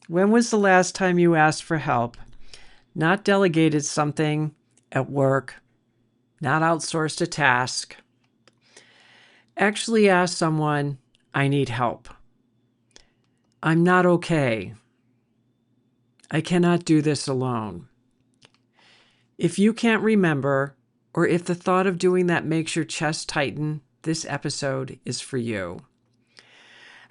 When was the last time you asked for help? Not delegated something at work, not outsourced a task. Actually asked someone, I need help. I'm not okay. I cannot do this alone. If you can't remember, or if the thought of doing that makes your chest tighten, this episode is for you.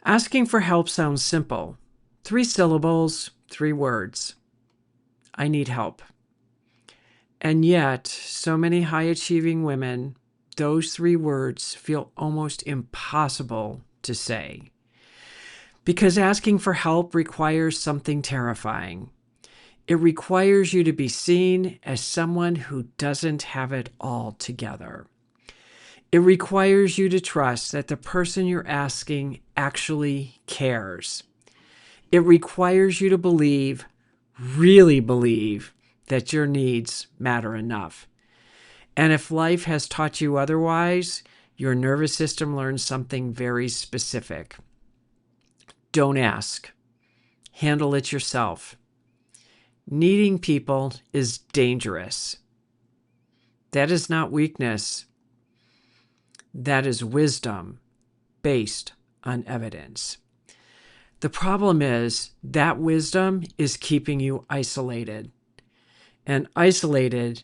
Asking for help sounds simple. 3 syllables, 3 words. I need help. And yet, so many high-achieving women, those 3 words feel almost impossible to say. Because asking for help requires something terrifying. It requires you to be seen as someone who doesn't have it all together. It requires you to trust that the person you're asking actually cares. It requires you to believe, really believe, that your needs matter enough. And if life has taught you otherwise, your nervous system learns something very specific. Don't ask. Handle it yourself. Needing people is dangerous. That is not weakness. That is wisdom based on evidence. The problem is that wisdom is keeping you isolated. And isolation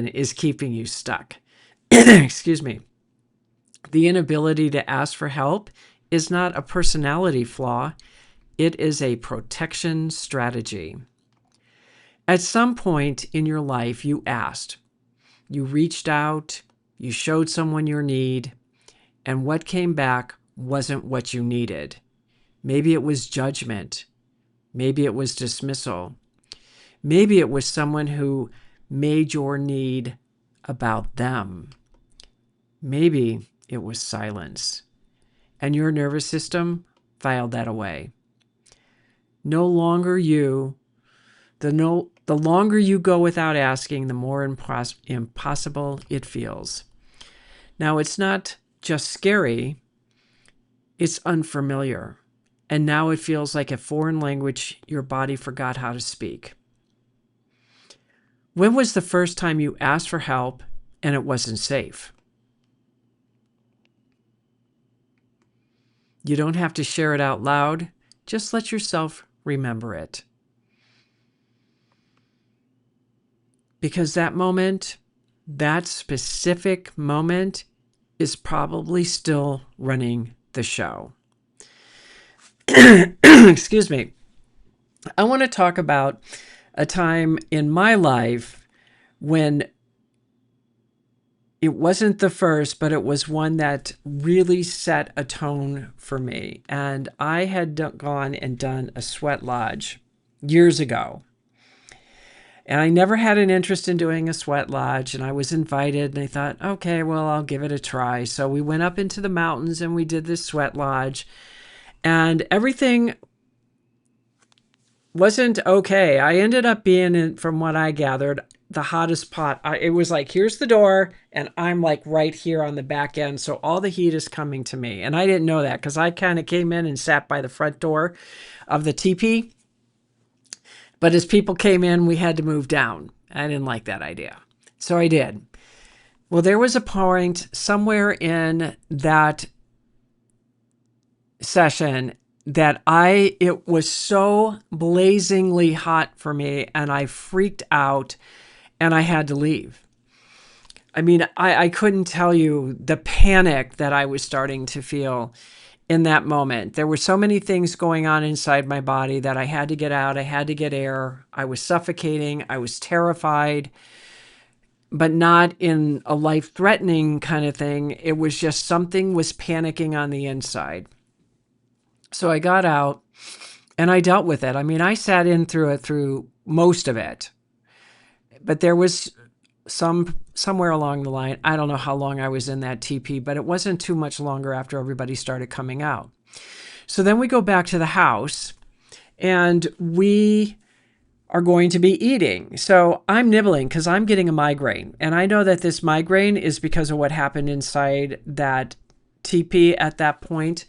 is keeping you stuck. Excuse me. The inability to ask for help is not a personality flaw. It is a protection strategy. At some point in your life, you asked, you reached out, you showed someone your need, and what came back wasn't what you needed. Maybe it was judgment. Maybe it was dismissal. Maybe it was someone who made your need about them. Maybe it was silence. And your nervous system filed that away. The longer you go without asking, the more impossible it feels. Now, it's not just scary, it's unfamiliar. And now it feels like a foreign language your body forgot how to speak. When was the first time you asked for help and it wasn't safe? You don't have to share it out loud. Just let yourself remember it. Because that moment, that specific moment, is probably still running the show. Excuse me. I want to talk about a time in my life when it wasn't the first, but it was one that really set a tone for me. And I had gone and done a sweat lodge years ago. And I never had an interest in doing a sweat lodge. And I was invited and I thought, okay, well, I'll give it a try. So we went up into the mountains and we did this sweat lodge. And everything wasn't okay. I ended up being, from what I gathered, the hottest pot. It was like, here's the door, and I'm like right here on the back end. So all the heat is coming to me. And I didn't know that because I kind of came in and sat by the front door of the teepee. But as people came in, we had to move down. I didn't like that idea. So I did. Well, there was a point somewhere in that session that it was so blazingly hot for me and I freaked out and I had to leave. I mean, I couldn't tell you the panic that I was starting to feel in that moment. There were so many things going on inside my body that I had to get out. I had to get air. I was suffocating. I was terrified, but not in a life-threatening kind of thing. It was just something was panicking on the inside. So I got out and I dealt with it. I mean, I sat in through most of it, but there was somewhere along the line, I don't know how long I was in that TP, but it wasn't too much longer after everybody started coming out. So then we go back to the house and we are going to be eating. So I'm nibbling because I'm getting a migraine. And I know that this migraine is because of what happened inside that TP at that point,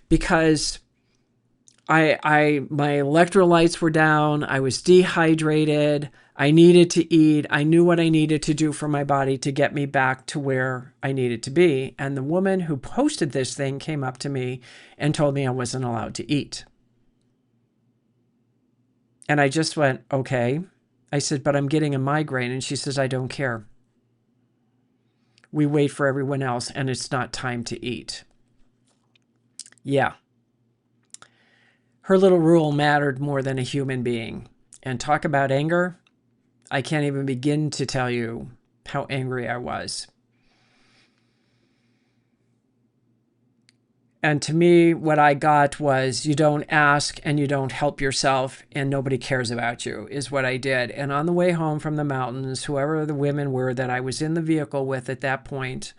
because My electrolytes were down. I was dehydrated. I needed to eat. I knew what I needed to do for my body to get me back to where I needed to be. And the woman who posted this thing came up to me and told me I wasn't allowed to eat. And I just went, okay. I said, but I'm getting a migraine. And she says, I don't care. We wait for everyone else and it's not time to eat. Yeah. Her little rule mattered more than a human being. And talk about anger. I can't even begin to tell you how angry I was. And to me, what I got was you don't ask and you don't help yourself and nobody cares about you is what I did. And on the way home from the mountains, whoever the women were that I was in the vehicle with at that point,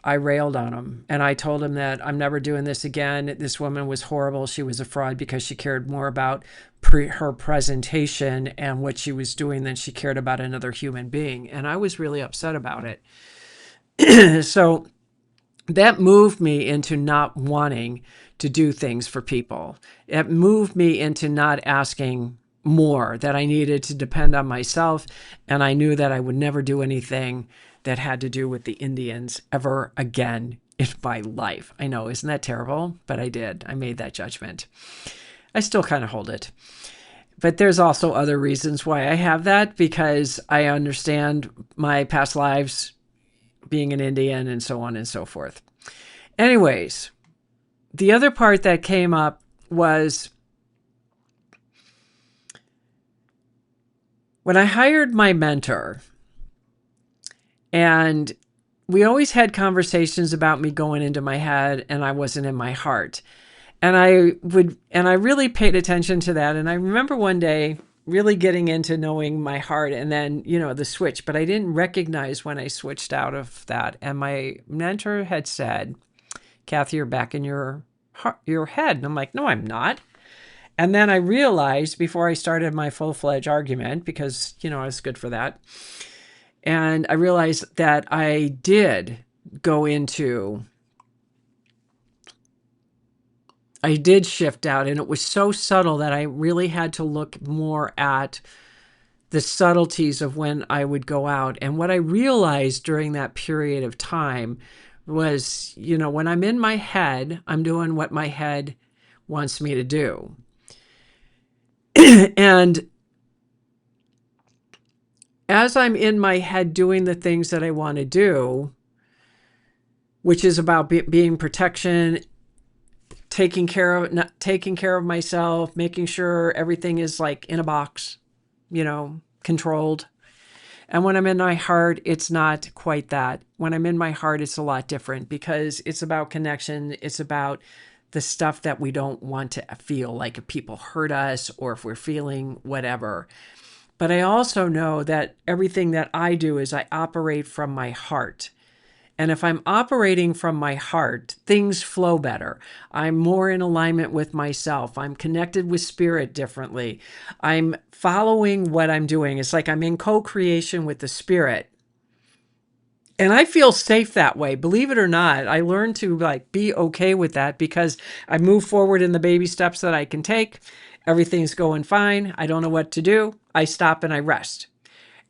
I railed on him and I told him that I'm never doing this again. This woman was horrible. She was a fraud because she cared more about her presentation and what she was doing than she cared about another human being. And I was really upset about it. So that moved me into not wanting to do things for people. It moved me into not asking more, that I needed to depend on myself. And I knew that I would never do anything that had to do with the Indians ever again in my life. I know, isn't that terrible? But I did. I made that judgment. I still kind of hold it. But there's also other reasons why I have that, because I understand my past lives being an Indian and so on and so forth. Anyways, the other part that came up was when I hired my mentor. And we always had conversations about me going into my head and I wasn't in my heart. And I really paid attention to that. And I remember one day really getting into knowing my heart and then, the switch, but I didn't recognize when I switched out of that. And my mentor had said, Kathy, you're back in your head. And I'm like, no, I'm not. And then I realized before I started my full-fledged argument, because, I was good for that. And I realized that I did shift out, and it was so subtle that I really had to look more at the subtleties of when I would go out. And what I realized during that period of time was, when I'm in my head, I'm doing what my head wants me to do. And as I'm in my head doing the things that I want to do, which is about being protection, taking care of myself, making sure everything is like in a box, controlled. And when I'm in my heart, it's not quite that. When I'm in my heart, it's a lot different because it's about connection. It's about the stuff that we don't want to feel, like if people hurt us or if we're feeling whatever. But I also know that everything that I do is I operate from my heart. And if I'm operating from my heart, things flow better. I'm more in alignment with myself. I'm connected with spirit differently. I'm following what I'm doing. It's like I'm in co-creation with the spirit. And I feel safe that way. Believe it or not, I learned to be okay with that because I move forward in the baby steps that I can take. Everything's going fine. I don't know what to do. I stop and I rest.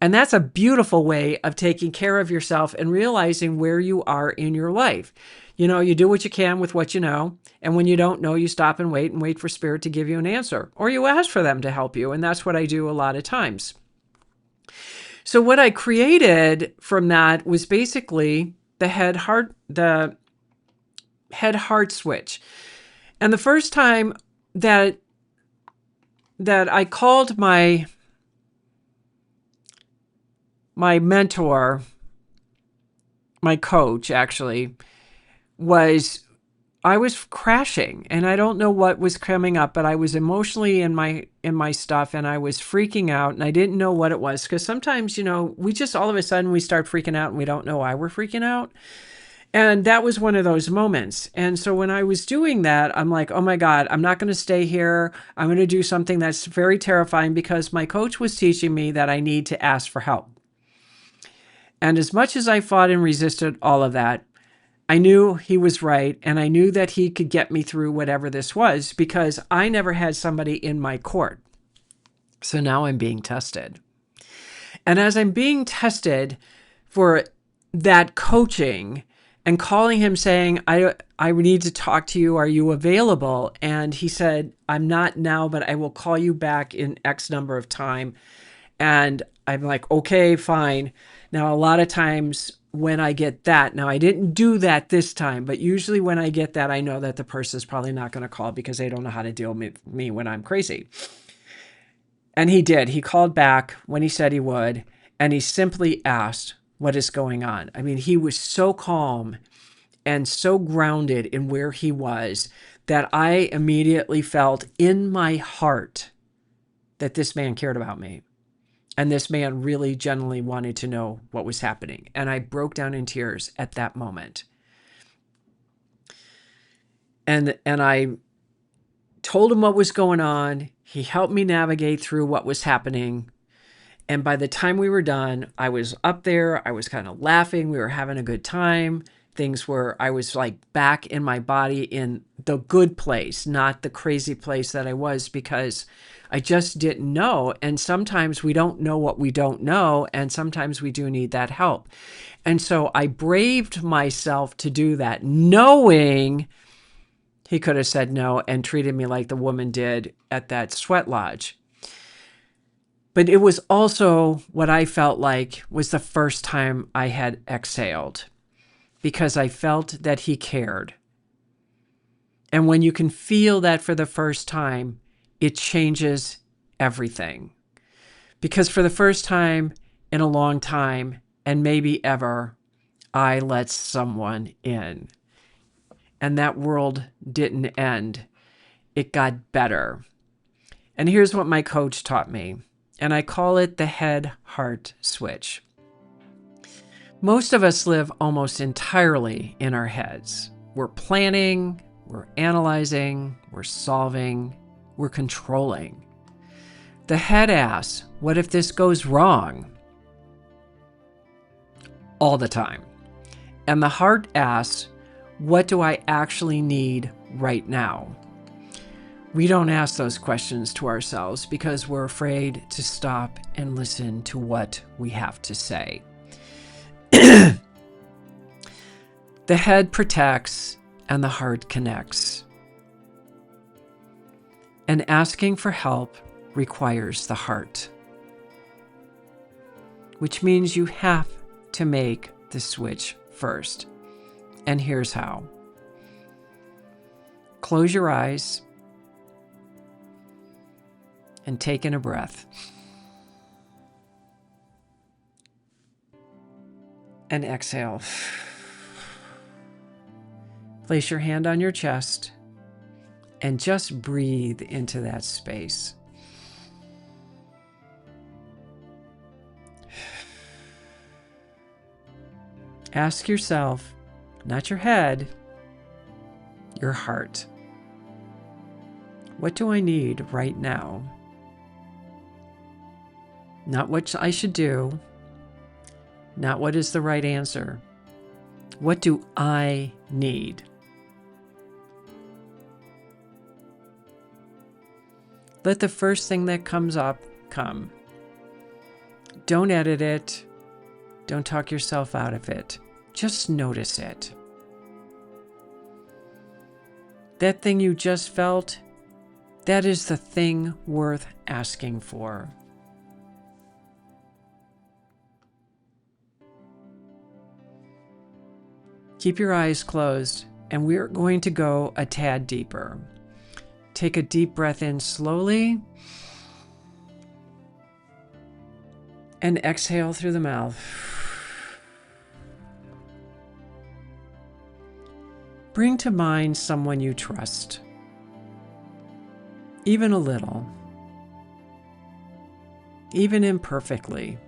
And that's a beautiful way of taking care of yourself and realizing where you are in your life. You do what you can with what you know. And when you don't know, you stop and wait for spirit to give you an answer. Or you ask for them to help you. And that's what I do a lot of times. So what I created from that was basically the head heart switch. And the first time that I called my mentor, my coach actually, I was crashing and I don't know what was coming up, but I was emotionally in my stuff and I was freaking out and I didn't know what it was. Because sometimes, we just all of a sudden we start freaking out and we don't know why we're freaking out. And that was one of those moments. And so when I was doing that, I'm like, oh my God, I'm not going to stay here. I'm going to do something that's very terrifying because my coach was teaching me that I need to ask for help. And as much as I fought and resisted all of that, I knew he was right, and I knew that he could get me through whatever this was because I never had somebody in my court. So now I'm being tested. And as I'm being tested for that coaching and calling him saying, I need to talk to you. Are you available? And he said, I'm not now, but I will call you back in X number of time. And I'm like, okay, fine. Now, a lot of times when I get that, now I didn't do that this time, but usually when I get that, I know that the person is probably not going to call because they don't know how to deal with me when I'm crazy. And he did. He called back when he said he would, and he simply asked, what is going on? I mean, he was so calm and so grounded in where he was that I immediately felt in my heart that this man cared about me. And this man really genuinely wanted to know what was happening. And I broke down in tears at that moment. And I told him what was going on. He helped me navigate through what was happening. And by the time we were done, I was up there. I was kind of laughing. We were having a good time. I was like back in my body in the good place, not the crazy place that I was, because I just didn't know. And sometimes we don't know what we don't know. And sometimes we do need that help. And so I braved myself to do that, knowing he could have said no and treated me like the woman did at that sweat lodge. But it was also what I felt like was the first time I had exhaled, because I felt that he cared. And when you can feel that for the first time, it changes everything. Because for the first time in a long time, and maybe ever, I let someone in. And that world didn't end. It got better. And here's what my coach taught me. And I call it the head-heart switch. Most of us live almost entirely in our heads. We're planning, we're analyzing, we're solving, we're controlling. The head asks, what if this goes wrong? All the time. And the heart asks, what do I actually need right now? We don't ask those questions to ourselves because we're afraid to stop and listen to what we have to say. The head protects and the heart connects. And asking for help requires the heart, which means you have to make the switch first. And here's how. Close your eyes and take in a breath. And exhale. Place your hand on your chest and just breathe into that space. Ask yourself, not your head, your heart. What do I need right now? Not what I should do, not what is the right answer. What do I need? Let the first thing that comes up come. Don't edit it. Don't talk yourself out of it. Just notice it. That thing you just felt, that is the thing worth asking for. Keep your eyes closed, and we're going to go a tad deeper. Take a deep breath in slowly, and exhale through the mouth. Bring to mind someone you trust, even a little, even imperfectly.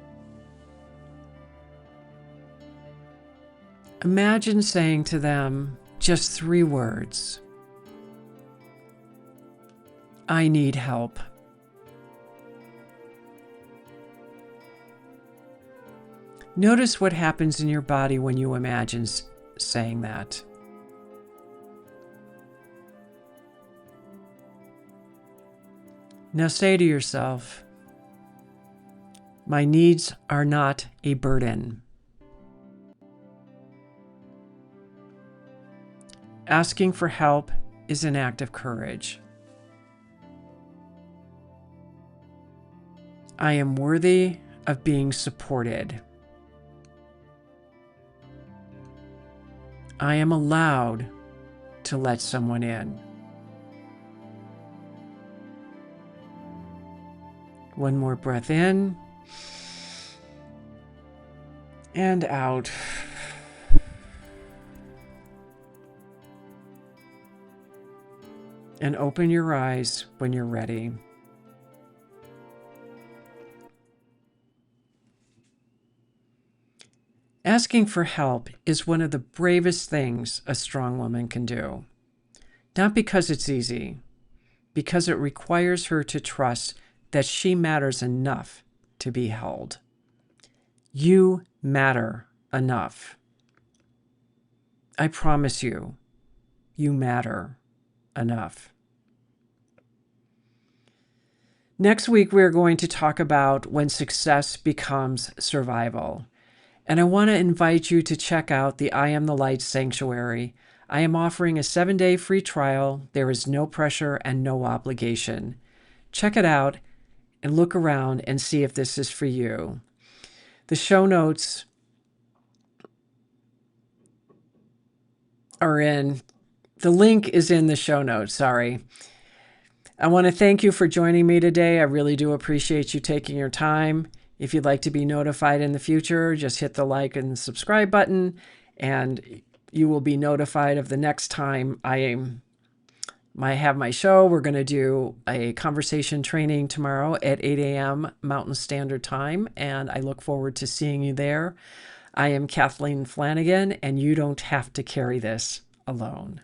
Imagine saying to them just 3 words. I need help. Notice what happens in your body when you imagine saying that. Now say to yourself, my needs are not a burden. Asking for help is an act of courage. I am worthy of being supported. I am allowed to let someone in. One more breath in and out. And open your eyes when you're ready. Asking for help is one of the bravest things a strong woman can do. Not because it's easy, because it requires her to trust that she matters enough to be held. You matter enough. I promise you, you matter enough. Next week, we're going to talk about when success becomes survival. And I want to invite you to check out the I Am the Light Sanctuary. I am offering a 7-day free trial. There is no pressure and no obligation. Check it out and look around and see if this is for you. The show notes are in, the link is in the show notes, sorry. I want to thank you for joining me today. I really do appreciate you taking your time. If you'd like to be notified in the future, just hit the like and subscribe button, and you will be notified of the next time I have my show. We're going to do a conversation training tomorrow at 8 a.m. Mountain Standard Time, and I look forward to seeing you there. I am Kathleen Flanagan, and you don't have to carry this alone.